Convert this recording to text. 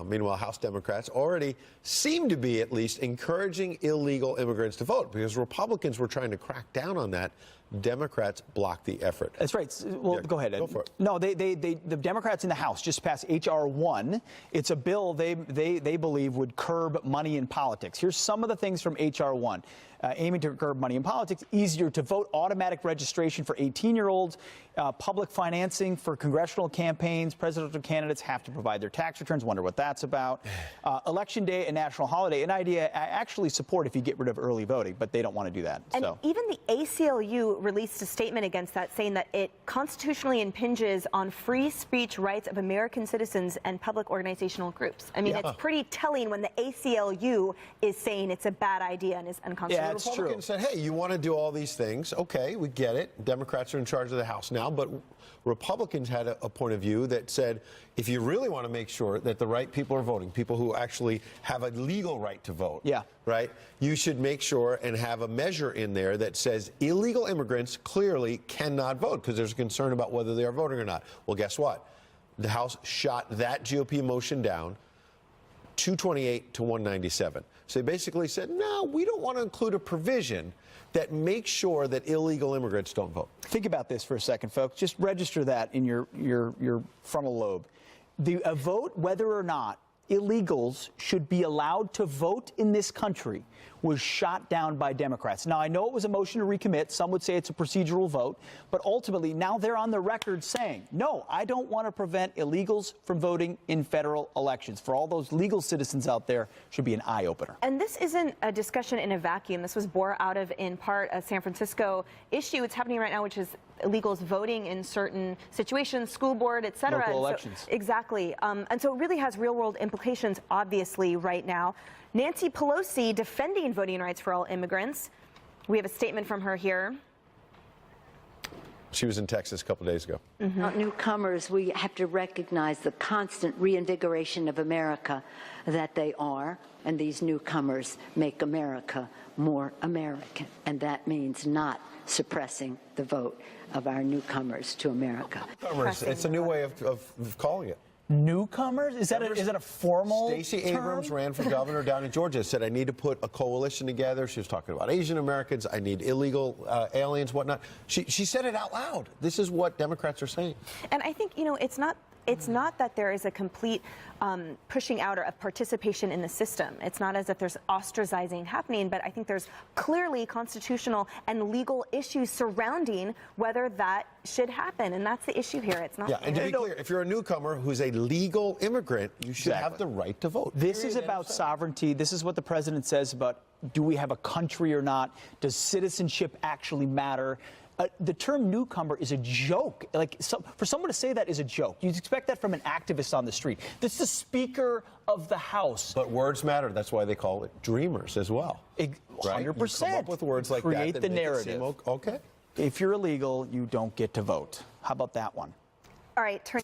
Meanwhile, House Democrats already seem to be at least encouraging illegal immigrants to vote because Republicans were trying to crack down on that. Democrats blocked the effort. That's right. Well, yeah, go ahead, Ed. Go for it. No, the Democrats in the House just passed H.R. 1. It's a bill they believe would curb money in politics. Here's some of the things from H.R. 1. Aiming to curb money in politics, easier to vote, automatic registration for 18-year-olds, public financing for congressional campaigns. Presidential candidates have to provide their tax returns. Wonder what that's about. Election day, a national holiday, an idea I actually support if you get rid of early voting, but they don't want to do that. And even the ACLU released a statement against that, saying that it constitutionally impinges on free speech rights of American citizens and public organizational groups. I mean, it's pretty telling when the ACLU is saying it's a bad idea and is unconstitutional. Yeah, it's Republicans true. said, hey, you want to do all these things. Okay, we get it. Democrats are in charge of the House now. But Republicans had a point of view that said, if you really want to make sure that the right people are voting, people who actually have a legal right to vote, right, you should make sure and have a measure in there that says illegal immigrants clearly cannot vote because there's a concern about whether they are voting or not. Well, guess what? The House shot that GOP motion down 228 to 197. So they basically said, no, we don't want to include a provision that makes sure that illegal immigrants don't vote. Think about this for a second, folks. Just register that in your frontal lobe. A vote whether or not illegals should be allowed to vote in this country was shot down by Democrats. Now, I know it was a motion to recommit. Some would say it's a procedural vote. But ultimately, now they're on the record saying, no, I don't want to prevent illegals from voting in federal elections. For all those legal citizens out there, should be an eye-opener. And this isn't a discussion in a vacuum. This was born out of, in part, a San Francisco issue. It's happening right now, which is illegals voting in certain situations, school board, et cetera. Local elections. Exactly. And so it really has real-world implications, obviously, right now. Nancy Pelosi defending voting rights for all immigrants. We have a statement from her here. She was in Texas a couple of days ago. Not newcomers, we have to recognize the constant reinvigoration of America that they are, and these newcomers make America more American, and that means not suppressing the vote of our newcomers to America. Newcomers, it's a new way of calling it. Newcomers? Is that a formal Stacey term? Abrams ran for governor down in Georgia, said, I need to put a coalition together. She was talking about Asian Americans. I need illegal aliens, whatnot. She said it out loud. This is what Democrats are saying. And I think, you know, it's not that there is a complete pushing out of participation in the system. It's not as if there's ostracizing happening, but I think there's clearly constitutional and legal issues surrounding whether that should happen, and that's the issue here. It's not. Yeah, and to be clear, if you're a newcomer who's a legal immigrant, you should have the right to vote. This is about sovereignty. This is what the president says about, do we have a country or not? Does citizenship actually matter? The term newcomer is a joke. For someone to say that is a joke. You'd expect that from an activist on the street. This is the Speaker of the House. But words matter. That's why they call it dreamers as well. 100%. Come up with words like that. Create the narrative. Okay. If you're illegal, you don't get to vote. How about that one? All right.